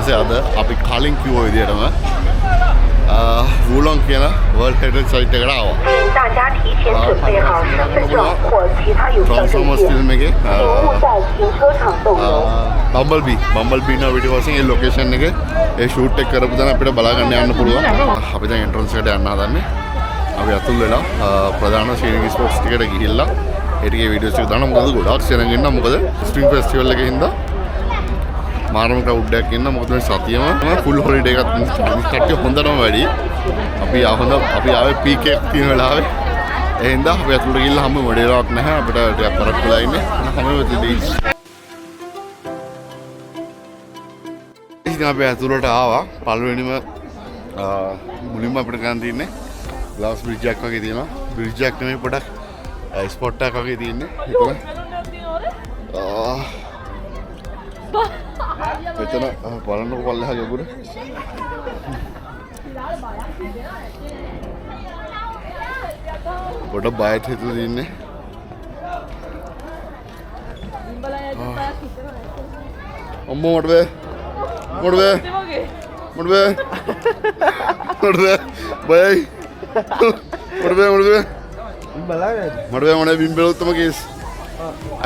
පස්සේ අද අපි කලින් කිව්ව විදිහටම වූලොන් කියන වර්ල්ඩ් හෙරිටේජ් සයිට් එකට ආවා. ට්‍රාන්ස්ෆෝමර්ස් ෆිල්ම් එකේ බම්බල්බී නෝ වීඩියෝ වලින් ඒ ලොකේෂන් එකේ ඒ ෂූට් එක කරපු දන අපිට බලා ගන්න යන්න පුළුවන්. අපි දැන් එන්ට්‍රන්ස් එකට යන්න හදන්නේ. අපි අතුල් වෙලා ප්‍රධාන ශ්‍රීනික ස්පෝර්ට්ස් ටිකට ගිහිල්ලා ඒ ටිකේ වීඩියෝස් ටික දාන්න. මොකද ගොඩාක් සෙනග ඉන්න මොකද ස්ප්‍රින්ග් ෆෙස්ටිවල් එකේ හින්දා මාරම ක්‍රවුඩ් එකක් ඉන්න. මොකද මේ සතියම ෆුල් හොලිඩේ එකක් කට්ටිය හොඳටම වැඩි. අපි ආවේ පීක් එකක් තියෙන වෙලාවේ. ඒ හින්දා අපි අතුලට ගිහිල්ලා හැම මොඩේලාවක් නැහැ. අපිට ටිකක් කරක් වෙලා ඉන්නේ. හැම වෙලෙදී ඉතින් අපි අතුලට ආවා. පළවෙනිම මුලින්ම අපිට ගන්න තියෙන්නේ ග්ලාස් බ්‍රිජ් එකක් වගේ තියෙනවා. බ්‍රිජ් එකක් නෙමෙයි පොඩක් ස්පොට් එකක් වගේ තියෙන්නේ. මෙතන බලන්නකො පල්ලෙහා යොගුර. පොඩ බයත් හිතලා තින්නේ. අම්මෝ මොඩේ බයයි මොඩේ බිම්බලොත්තම කේස්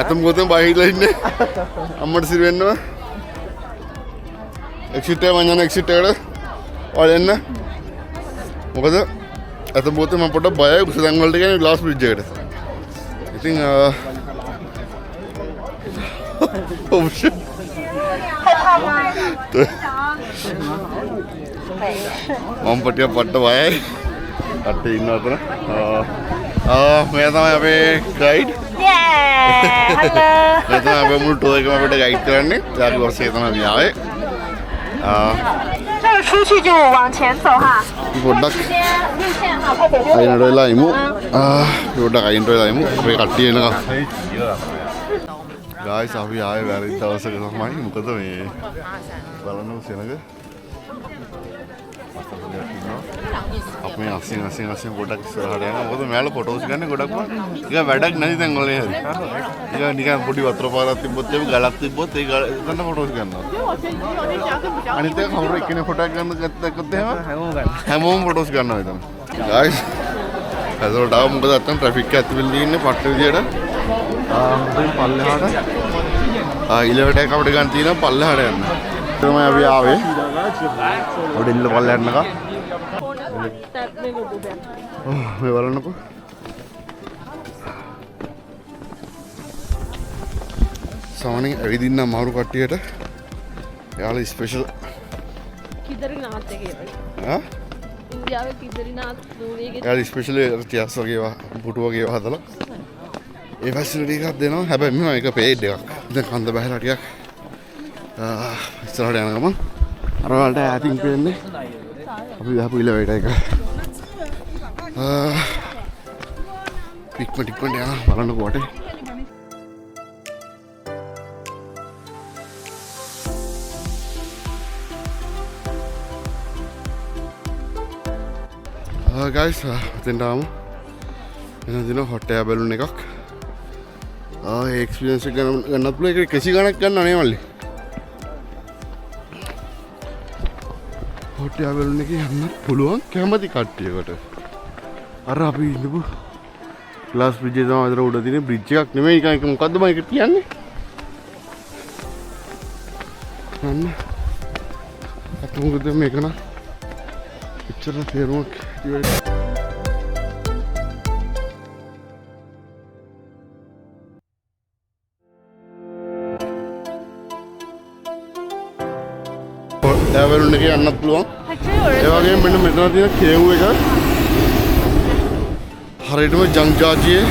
අතම ගොතම බය හිටලා ඉන්නේ. අම්මට සිර වෙන්නවා. එක්සිට් එක මං යන එක්සිට් එකට ඔය එන්න. මොකද අතම ගොතම මම පොඩ්ඩක් බයයි උසදන් වලට කියන්නේ ග්ලාස් බ්‍රිජ් එකට. ඉතින් මම පටිය පට්ට බයයි. කට්ටිය ඉන්නවා අතන. මෙයා තමයි අපේ ගයිඩ්. මෙයා තමයි අපේ මුළු ටුවර් එකම අපිට ගයිඩ් කරන්නේ. යාගේ වර්ෂයේ තමයි මේ ආවේ. 这个出去就往前走哈。 පොඩ්ඩක් අයිනට වෙලා ඉමු. පොඩ්ඩක් අයිනට වෙලා ඉමු. අපේ කට්ටිය එනකම්. ගායිස් අපි ආවේ වැරදි දවසක තමයි. මොකද මේ බලන්න සෙනග අපි අසින් ගොඩක් ඉස්සරහට යනවා. මොකද මෙයාලා ෆොටෝස් ගන්න ගොඩක්ම නිකන් වැඩක් නැති තැන් වල හරි. නිකන් පොඩි වතුර පාරක් තිබ්බොත් ඒ ගලක් තිබ්බොත් ඒ ගන්න ෆොටෝස් ගන්නවා. අනිත් එක කවුරු එක්කෙනෙක් ෆොටෝ එකක් ගන්න ගත්තොත් එහෙම හැමෝම ෆොටෝස් ගන්නවා එතන. ගායිස් හදවතට ආව මොකද නැත්තම් ට්‍රැෆික් එක ඇතුළේ ඉන්නේ පට්ට විදියට. හොඳින් පල්ලෙහාට ඉලෙවට් එක අපිට ගන්න තියෙනවා පල්ලෙහාට යන්න. තමයි අපි ආවේ. ඔඩ ඉල්ල පල්ලෙහාට නක. මේ බලන්නකෝ. සමහරවිට ඇවිදින්න අමාරු කට්ටියට යාළ ස්පෙෂල් කිදරිනාත් එකේ. ඉන්දියාවේ කිදරිනාත් නූනේගේ යාළ ස්පෙෂල් තියස් වගේ පුටු වගේ හදලා ඒ ෆැසිලිටි එකක් දෙනවා. හැබැයි මම එක පේඩ් එකක්. දැන් කන්ද බහලා ටිකක් ඉස්සරහට යන ගමන් අර වලට ඈතින් පේන්නේ අපි ගහපු ඉලෙවේටර් එක. ටික්ම යන බලන්නකෝ වටේ. ගයිස් එතෙන්ට ආමු. එන දින හොට් එයාර් බැලුන් එකක්. ඒ එක්ස්පීරියන්ස් එක ගන්නත් පුළුවන්. ඒක කෙසි ගණක් ගන්නව නේ මල්ලි. හොට් එයාර් බැලුන් එකේ යන්නත් පුළුවන් කැමති කට්ටියකට. අර අපි ඉඳපු ග්ලාස් බ්‍රිජ් එක තමයි අතර උඩ තියෙන බ්‍රිජ් එකක් නෙමෙයි. ඒක මොකද්ද මම ඒක කියන්නේ? අන්න අතමුකද මේක නා එච්චර තේරුමක් ඉතින් ට්‍රැවල් එකේ යන්නත් පුළුවන්. ඒ වගේම මෙන්න මෙතන තියෙන කේව් එක හරියටම ජංජාජියේ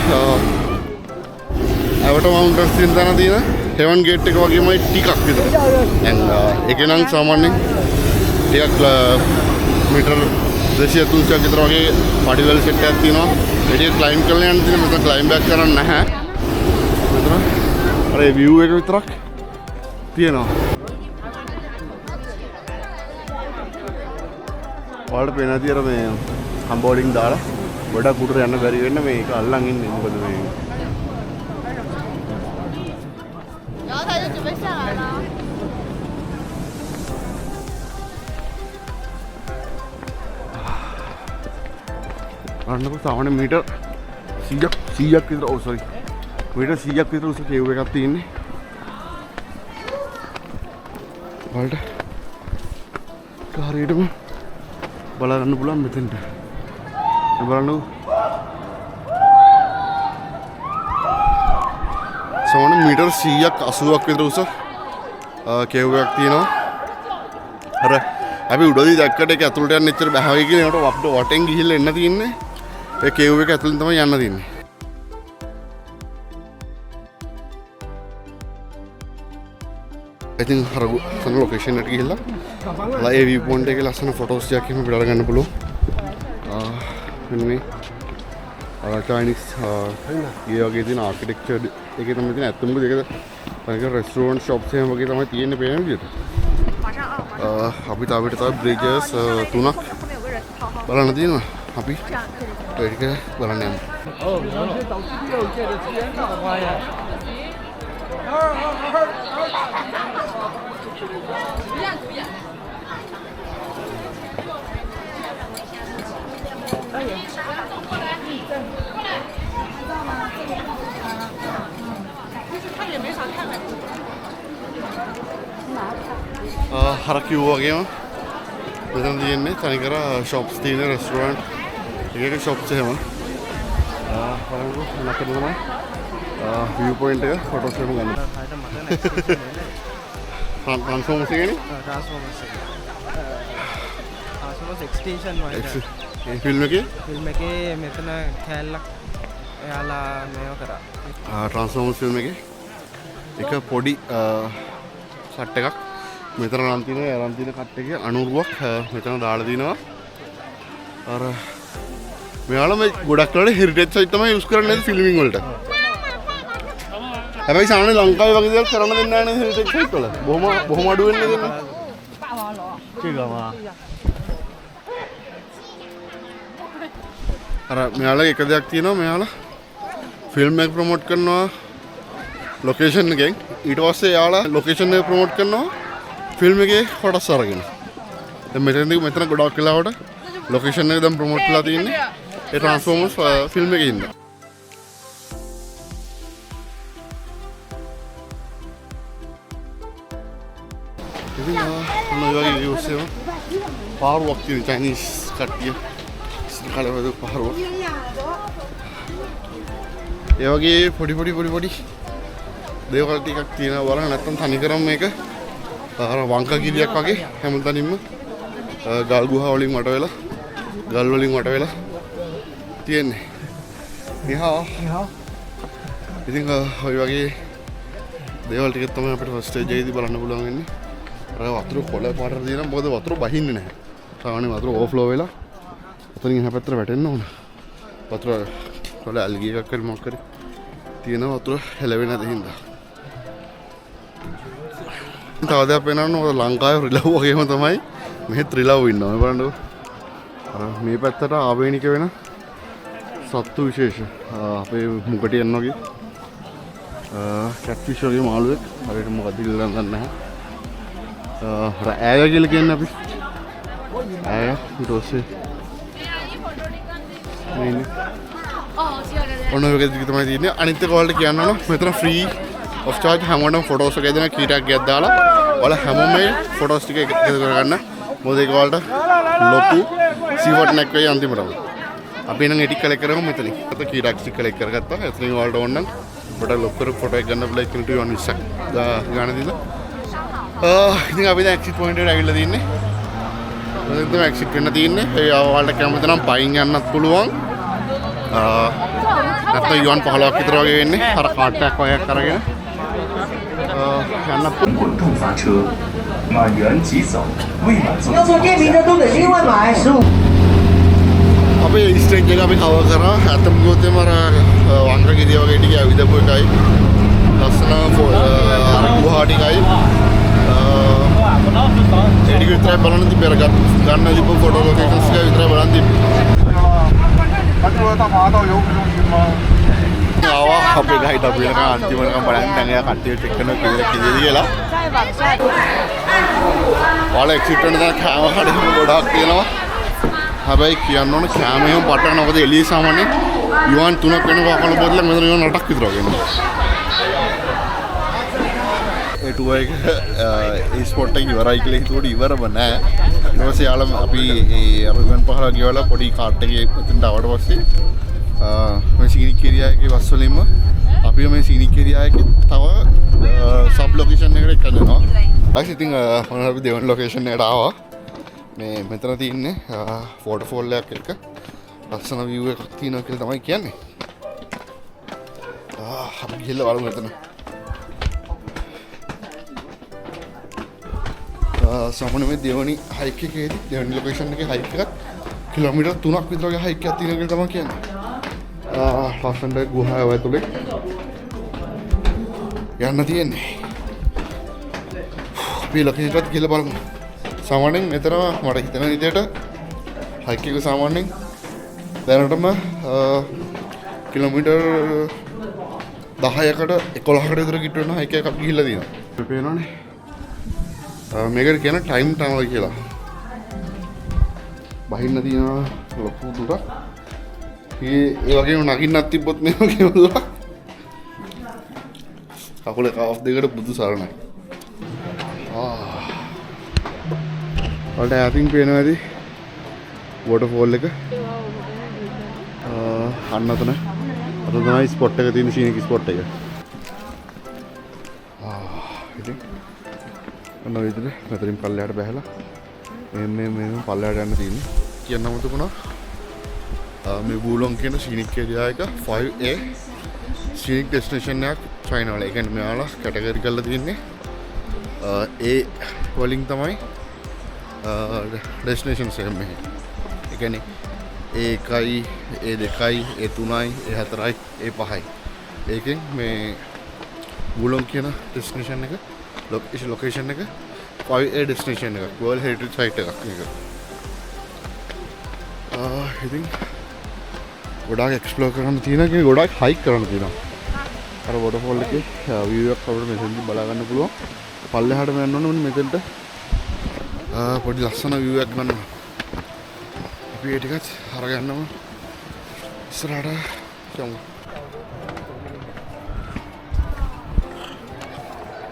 ඇවට මවුන්ටන්ස් තියෙන තැන තියෙන හෙවන් ගේට් එක වගේමයි ටිකක් විතර. දැන් ඒකේ නම් සාමාන්‍යයෙන් ටිකක් මීටර් 200-300ක් විතර වගේ පඩිවල සෙට් එකක් තියෙනවා. ඒකේ ක්ලයිම්බ් කරලා යන්න තියෙන මෙතන ක්ලයිම්බ් බෑක් කරන්න නැහැ. මෙතන අර ඒ view එක විතරක් තියෙනවා. ඔයාලට පේනදී අර මේ හම්බෝඩින් දාලා ගොඩක් උඩට යන්න බැරි වෙන්න මේක අල්ලන් ඉන්නේ. මොකද මේ 然后他就准备下来了。බලන්නකො සාමාන්‍ය මීටර් 100ක් විතර සෝරි මීටර් 100ක් විතර උස කේව් එකක් තියෙන්නේ. බලන්න හරියටම බලන්න පුළුවන් මෙතෙන්ට. බලන්නකො සාමාන්‍ය මීටර් 100ක් 80ක් විතර උස කේව් එකක් තියෙනවා. අර අපි උඩදී දැක්කට ඒක ඇතුළට යන්න එච්චර බෑ වගේ කියලා ඒකට වටෙන් ගිහිල්ලා එන්න තියෙන්නේ. ඒ කේව් එක ඇතුළෙන් තමයි යන්න තියෙන්නේ. ඉතින් අර සන ලොකේෂන් එකට ගිහිල්ලා ඒ view point එකේ ලස්සන ෆොටෝස් ටිකක් එහෙම අපිට අරගන්න පුළුවන්. මෙන්න මේ චයිනීස් ගේ වගේ තියෙන ආකිටෙක්චර් එකේ තමයි තියෙන ඇත්තම මොකද ඒක තමයි රෙස්ටෝරන්ට් ෂොප්ස් එහෙම වගේ තමයි තියෙන්නේ පේන විදිහට. අපිට තව බ්‍රිජස් 3ක් බලන්න තියෙනවා. අපි ඒක බලන්න යමු. හර කිව්වා වගේම මෙතන තියෙන්නේ තනිකර ෂොප්ස් තියෙන රෙස්ටෝරන්ට් එකක ෂොප්ස් එහෙම බලන්නකො නැකද තමයි view point එක ෆොටෝස් එහෙම ගන්න. ට්‍රාන්ස්ෆෝමර්ස් එකනේ ට්‍රාන්ස්ෆෝමර්ස් එක්ස්ටෙන්ෂන් වලට ඒ ෆිල්ම් එකේ මෙතන කෑල්ලක් එයාලා මේව කරා. ට්‍රාන්ස්ෆෝමර්ස් ෆිල්ම් එකේ එක පොඩි කට් එකක් මෙතන නම් තියෙනවා. අරන් තියෙන කට් එකේ අණුරුවක් මෙතන දාලා දිනවා. අර මෙයාලා මේ ගොඩක් වෙලාවට හෙරිටේජ් සයිට් තමයි යූස් කරන්නේ ෆිල්මින් වලට. හැබැයි සාමාන්‍ය ලංකාවේ වගේ දේවල් කරන්න දෙන්නේ නැහැ නේද හෙරිටේජ් සයිට් වල. බොහොම අඩු වෙන්නේ දෙන්නේ. අර මෙයාලා එක දෙයක් තියෙනවා. මෙයාලා ෆිල්ම් එක ප්‍රොමෝට් කරනවා ලොකේෂන් එකෙන්. ඊට පස්සේ එයාලා ලොකේෂන් එක ප්‍රොමෝට් කරනවා ෆිල්ම් එකේ ෆොටෝස් අරගෙන. දැන් මෙතන ගොඩක් වෙලාවට ලොකේෂන් එක දැන් ප්‍රොමෝට් කරලා තියෙන්නේ ඒ ට්‍රාන්ස්ෆෝමර්ස් ෆිල්ම් එකේ ඉන්න. ඉතින් මොන වගේ views එක පාරුවක් තියෙන චයිනීස් කට්ටිය ඉස්සරහට පාරුවක්. ඒ වගේ පොඩි දේවල් ටිකක් තියෙනවා බලන්න. නැත්තම් තනිකරම මේක අර වංකා ගිරියක් වගේ හැමතැනින්ම ගල් ගුහා වලින් වට වෙලා ගල් වලින් වට වෙලා තියෙන්නේ. නිහා. ඉතින් ඔය වගේ දේවල් ටිකක් තමයි අපිට ෆස්ට් ස්ටේජ් එකේදී බලන්න පුළුවන් වෙන්නේ. අර වතුර කොළ පාටට තියෙනවා. මොකද වතුර බහින්නේ නැහැ. සාමාන්‍ය වතුර ඕවර්ෆ්ලෝ වෙලා එතනින් එහා පැත්තට වැටෙන්න ඕන. වතුර කොළ ඇල්ගි එකක් හරි මොකක් හරි තියෙන වතුර හැලෙන්නේ නැති හින්දා. තව දෙයක් වෙනවනේ මොකද ලංකාවේ රිලව් වගේම තමයි මෙහෙත් රිලව් ඉන්නවා. මේ බලන්නකො. අර මේ පැත්තට ආවේනික වෙන සත්තු විශේෂ අපේ මුගටියන් වගේ කැට්ෆිෂ් වගේ මාළුවෙක් හරියට මොකද කියලා දන්නේ නැහැ. අර ඈය කියලා කියන්නේ අපි ඈය ඊට පස්සේ මේ ඔන්න ඔය වගේ තමයි තියෙන්නේ. අනිත් එක වලට කියන්න ඕන මෙතන ෆ්‍රී ඔෆ් චාර්ජ් හැමෝටම ෆොටෝස් එක දෙන කීටක් ගියක් දාලා ඔයාලා හැමෝම මේ ෆොටෝස් ටික එකතු කරගන්න. මොකද ඒක වලට ලොකු සීවර්ඩ් නැක් වෙයි අන්තිමටම. අපි නම් එඩිට් කලෙක්ට් කරමු මෙතනින්. අත කීටක් ටික කලෙක්ට් කරගත්තා. එතනින් ඔයාලට ඕන නම් ඔයාලට ලොක් කර ෆොටෝ එක ගන්න පුළුවන්. ඉක්මනට 120ක් ගන්න දීලා. ඉතින් අපි දැන් එක්සිට් පොයින්ට් එකට ඇවිල්ලා තින්නේ. දැන් තමයි එක්සිට් වෙන්න තින්නේ. ඒ ඔයාලට කැමති නම් පයින් යන්නත් පුළුවන්. නැත්නම් යුවන් 15ක් විතර වගේ වෙන්නේ. අර කාට් එකක් වගේ අරගෙන යන්නත් පුළුවන්.要做电瓶的都得另外买15。 අපි ස්ටේජ් එක අපි කවර් කරා. අතම ගියොත්ම අර වංගගිරිය වගේ ටික ඇවිදපු එකයි. ලස්සන ගුහා ටිකයි. ඒ ටික විතරයි බලන්න තිබ්බේ. අර ගන්න තිබ්බ ෆොටෝ ලොකේෂන්ස් එක විතරයි බලන්න තිබ්බේ. ආවා අපේ ගයිඩ් අපි වෙනකන් අන්තිමටම බලන්න දැන් එයා කට්ටිය චෙක් කරනවා කීයද කියලා. ඔයාලා එක්සිට් වෙන තැන කෑම කඩේම ගොඩක් තියෙනවා. හැබැයි කියන්න ඕන කැමරේම පටන් මොකද එළිය සාමාන්‍යයෙන් යුවන් 3ක් වෙනවා කල බොදලා මෙතන යුවන් 8ක් විතර වගේ එනවා. ඒ ටුවර් එක ඒ ස්පොට් එක ඉවරයි කියලා හිතුවට ඉවරම නෑ. ඊට පස්සේ යාළුව අපි ඉවන් පහල ගියවලා පොඩි කාට් එකේ එතනට ආවට පස්සේ මේ සීනිකේරියා එකේ බස් වලින්ම අපි මේ සීනිකේරියා එකේ තව සබ් ලොකේෂන් එකකට එක්කනවා. ඊට ඉතින් මොනවා අපි දෙවන ලොකේෂන් එකට ආවා. මේ මෙතන තියෙන්නේ වෝටර්ෆෝල් එකක් එක ලස්සන view එකක් තියෙනවා කියලා තමයි කියන්නේ. අපි ගිහලා බලමු මෙතන. සාමාන්‍ය මේ දෙවනි හයික් එකේදී දෙවනි ලොකේෂන් එකේ හයික් එකත් කිලෝමීටර් 3ක් විතර වගේ හයික් එකක් තියෙනවා කියලා තමයි කියන්නේ. ලස්සනට ගුහාව ඇතුලේ යන්න තියෙන්නේ. අපි ලොකේෂන් එකට ගිහලා බලමු. සාමාන්‍යයෙන් මෙතන මට හිතෙන විදිහට හයික් එක සාමාන්‍යයෙන් දැනටම කිලෝමීටර් 10කට 11කට විතර කිට් වෙන හයික් එකක් ගිහිල්ලා තියෙනවා. ඒක පේනවනේ. මේකට කියන ටයිම් ටනල් කියලා. බහින්න තියෙන ලොකු දුරක්. ඒ වගේම නගින්නත් තිබ්බොත් මේ වගේ වුණා. කකුලේ කවස් දෙකට බුදු සරණයි. ඔයාලට අතින් පේනවා ඇති වෝටර්ෆෝල් එක. අන්න අතන. අත තමයි ස්පොට් එක තියෙන සීනික් ස්පොට් එක. ඉතින් ඔන්න ඔය විදිහට මෙතනින් පල්ලෙහාට බැහැලා මේ පල්ලෙහාට යන්න තියෙන්නේ. කියන්න අමතකුණා. මේ වූලොන් කියන සීනික් ඒරියා එක 5A සීනික් ඩෙස්ටිනේෂන් එකක් චයිනා වල. ඒ කියන්නේ මෙයාලා කැටගරි කරලා තියෙන්නේ ඒ වලින් තමයි ඩෙස්ටිනේෂන්ස් එක මෙහි. ඒ කියන්නේ A1යි A2යි A3යි A4යි A5යි. ඒකෙන් මේ වූලොන් කියන ඩෙස්ටිනේෂන් එක ලොකේෂන් එක 5A ඩෙස්ටිනේෂන් එකක්. World Heritage Site එකක් මේක. ඉතින් ගොඩාක් එක්ස්ප්ලෝර් කරන්න තියෙනවා. ගොඩාක් හයික් කරන්න තියෙනවා. අර වෝටර්ෆෝල් එකේ view එකක් අපිට මෙතෙන්දී බලා ගන්න පුළුවන්. පල්ලෙහාටම යන්න ඕනේ මෙතෙන්ට. පොඩි ලස්සන view එකක් ගන්න. අපි ඒ ටිකත් අරගන්නම ඉස්සරහට යමු.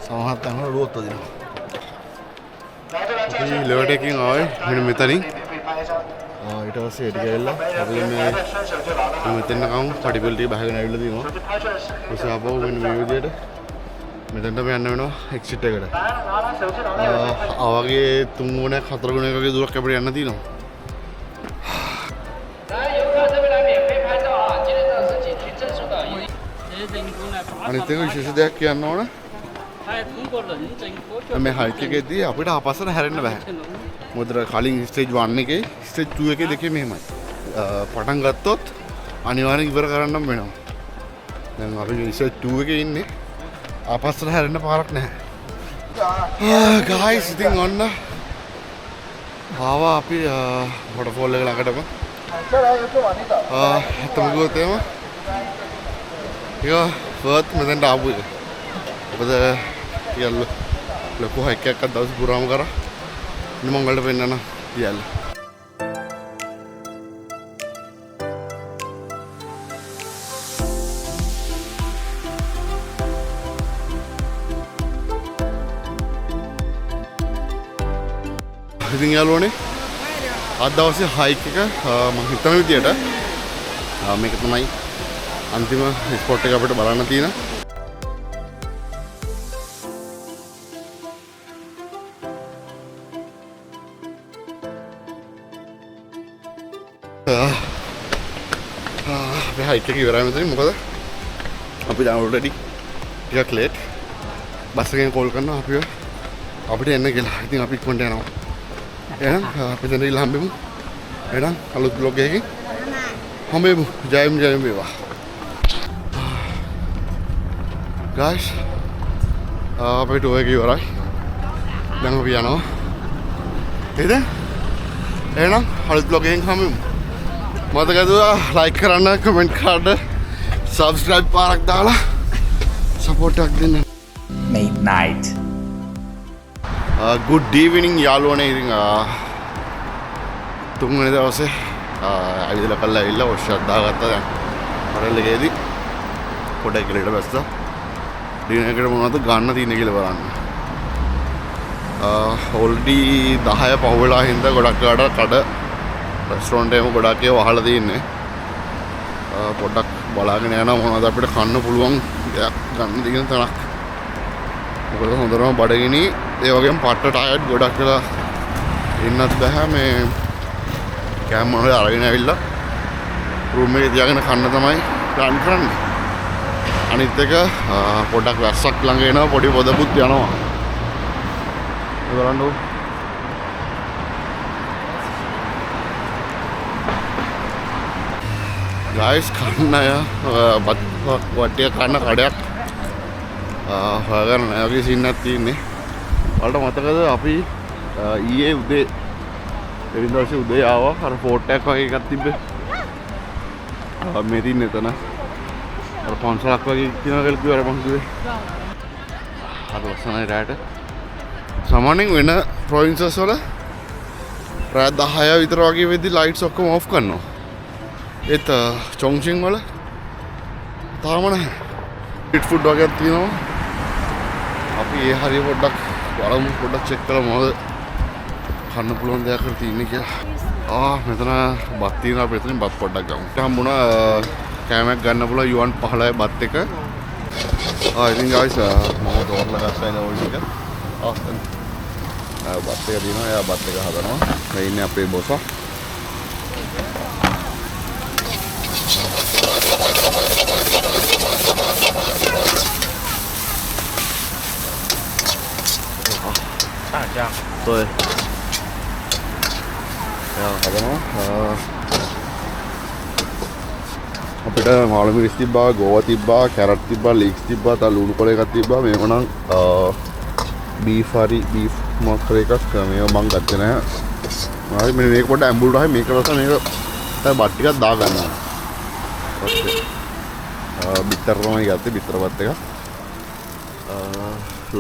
සමහත් තැන්වල රුවත් වදිනවා. අපි ලෙවට් එකකින් ආවේ මෙන්න මෙතනින්. ඊට පස්සේ එඩි ගෑල්ලා අපි මේ මෙතන කවුම් පටිපල් ටික බහගෙන ඇවිල්ලා තියෙනවා. ඊට ආපහු මෙන්න මේ විදිහට මෙතනටම යන්න වෙනවා එක්සිට් එකට. ආවගේ 3 ගුණයක් 4 ගුණයක් වගේ දුරක් අපිට යන්න තියෙනවා. අනිත් එක විශේෂ දෙයක් කියන්න ඕන. මේ හයික් එකේදී අපිට ආපස්සට හැරෙන්න බෑ. මොකද කලින් ස්ටේජ් 1 එකේ ස්ටේජ් 2 එකේ දෙකේ මෙහෙමයි. පටන් ගත්තොත් අනිවාර්යෙන් ඉවර කරන්නම වෙනවා. දැන් අපි ස්ටේජ් 2 එකේ ඉන්නේ. ආපස්සට හැරෙන්න පාරක් නැහැ. ගායිස් ඉතින් ඔන්න ආවා අපි වෝටර්ෆෝල් එක ළඟටම. ඇත්තම කිව්වොත් එහෙම ඒක වර්ත් මෙතෙන්ට ආපු එක. මොකද ටිකක් ලොකු හයික් එකක් දවස් පුරාම කරා. ඉන්න මම ඔයාලට පෙන්නන්න තියන්න. ඉතින් යාළුවනේ අද දවසේ හයික් එක මම හිතන විදියට මේක තමයි අන්තිම ස්පොට් එක අපිට බලන්න තියෙන. අපේ හයික් එක ඉවරයි මෙතනින්. මොකද අපි දැන් ඔල්රෙඩි ටිකක් ලේට්. බස් එකෙන් කෝල් කරනවා අපිට එන්න කියලා. ඉතින් අපි ඉක්මනට යනවා. එහෙනම් අපි දැන් ඉල්ල හම්බෙමු. එහෙනම් අලුත් බ්ලොග් එකකින් හම්බෙමු. ජයම් වේවා. guys අපේ ටුවර් එක ඉවරයි. දැන් අපි යනවා. එහෙනම් අලුත් බ්ලොග් එකකින් හම්බෙමු. මතකද ලයික් කරන්න, කමෙන්ට් කරන්න, සබ්ස්ක්‍රයිබ් පාරක් දාලා සපෝට් එකක් දෙන්න. Midnight. good evening යාළුවනේ. ඉතින් තුන්වෙනි දවසේ ඇවිදලා කල්ලා ඇවිල්ලා ඔෂ්ෂක් දාගත්තා දැන් හොරෙල් එකේදී පොඩක් ඉලට බැස්සා ඩිනර් එකට මොනවද ගන්න තියෙන්නේ කියලා බලන්න. ඔල්ඩි 10 පහ වෙලා හින්දා ගොඩක් කඩ රෙස්ටොරන්ට් එකම ගොඩක් ඒවා වහලා තියෙන්නේ. පොඩ්ඩක් බලාගෙන යනවා මොනවද අපිට කන්න පුළුවන් දෙයක් ගන්න දින තනක්. මොකද හොඳටම බඩගිනි ඒ වගේම පට්ට ටයර්ඩ් ගොඩක් වෙලා ඉන්නත් බෑ මේ කෑම මොනවද අරගෙන ඇවිල්ලා රූම් එකේ තියාගෙන කන්න තමයි ප්ලෑන් කරන්නේ. අනිත් එක පොඩ්ඩක් වැස්සක් ළඟ එනවා පොඩි පොදකුත් යනවා. ඒ බලන්නකො. ගයිස් කන්න අය වට්ටිය කන්න කඩයක් හොයාගන්න නැහැ වගේ සීන් එකක් තියෙන්නේ. ඔයාලට මතකද අපි ඊයේ උදේ එවින් දවසේ උදේ ආවා අර ෆෝට් එකක් වගේ එකක් තිබ්බේ. මේ තින්නේ එතන. අර පන්සලක් වගේ තියෙනවා කියලා කිව්වා අර මං කිව්වේ. අර ලස්සනයි රැට. සාමාන්‍යයෙන් වෙන ප්‍රොවින්සස් වල රාත් 10 විතර වගේ වෙද්දි ලයිට්ස් ඔක්කොම ඔෆ් කරනවා. ඒත් චොංචින් වල තාම නැහැ. ස්ට්‍රීට් ෆුඩ් වගේ තියෙනවා. අපි ඒ හරිය පොඩ්ඩක් බලමු පොඩ්ඩක් චෙක් කරමු මොකද කන්න පුළුවන් දෙයක් කර තියෙන්නේ කියලා. මෙතන බත් තියෙනවා අපි එතනින් බත් පොඩ්ඩක් ගමු. හම්බුණා කෑමක් ගන්න පුළුවන් යුවන් 15 බත් එක. ඉතින් guys මම තෝරලා ගත්තා ඉතින් ඔය ටික. බත් එක දිනවා එයා බත් එක හදනවා. මේ ඉන්නේ අපේ බොසා. Tôi අපිට මාළු මිරිස් තිබ්බා, ගෝවා තිබ්බා, කැරට් තිබ්බා, ලීක්ස් තිබ්බා, තව ලුණු කොළ එකක් තිබ්බා. මේක නම් බීෆ් මොකක් හරි එකක් මේව මං ගත්තේ නැහැ. හරි මේක පොඩ්ඩක් ඇඹුල්ට හරි මේක රස මේක තමයි බත් ටිකක් දාගන්නවා. බිත්තර තමයි ගත්තේ බිත්තර බත් එක.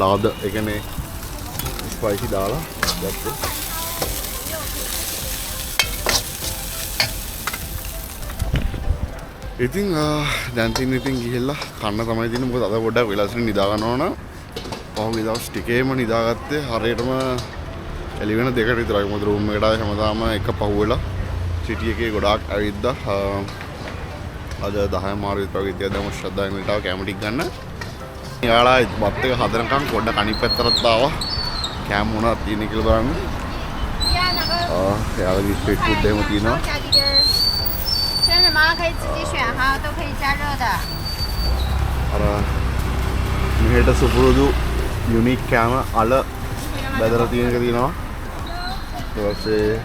ලාද ඒ කියන්නේ ස්පයිසි දාලා ගත්තේ. ඉතින් දැන් තින් ඉතින් ගිහිල්ලා කන්න තමයි තියෙන්නේ. මොකද අද පොඩ්ඩක් වෙලාසින් නිදා ගන්න ඕන. පහුගිය දවස් ටිකේම නිදාගත්තේ හරියටම එළි වෙන 2කට විතරයි. මොකද රූම් එකට ආවේ හැමදාම එක පහුවෙලා සිටි එකේ ගොඩාක් ඇවිද්දා. අද 10 මාරු විතර වගේ ඉතින් දැන් ශ්‍රද්ධාවෙන් විතරව කැම ටික ගන්න. යාලා බත් එක හදනකම් පොඩ්ඩක් අනිත් පැත්තට ආවා. කැම මොනවද තියෙන්නේ කියලා බලන්න. යාළුවගේ ස්ට්‍රීට් ෆුඩ් එහෙම තියෙනවා. 生什么可以自己选哈，都可以加热的。 අර මෙහෙට සුපුරුදු යුනික් කෑම අල බෙදලා තියෙන එක තියෙනවා. ඊට පස්සේ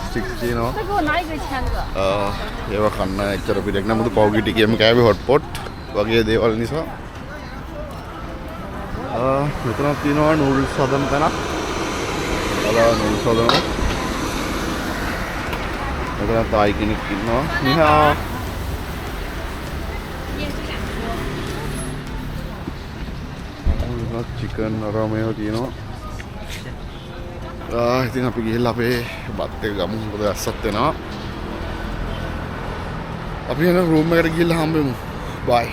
ස්ටික්ස් තියෙනවා. 再给我拿一个签子。 ඒව කන්න එච්චර පිටක් නෑ. මොකද පවුගි ටිකේම කෑවේ හොට් පොට් වගේ දේවල් නිසා. මෙතනක් තියෙනවා නූඩල්ස් හදන තැනක්. අලා නූඩල්ස් හදනවා. මෙතන තායි කෙනෙක් ඉන්නවා. නිහා. චිකන් අරමේව තියෙනවා. ඉතින් අපි ගිහිල්ලා අපේ බත් එක ගමු. මොකද ඇස්සත් වෙනවා. අපි යන රූම් එකට ගිහිල්ලා හම්බෙමු. බයි.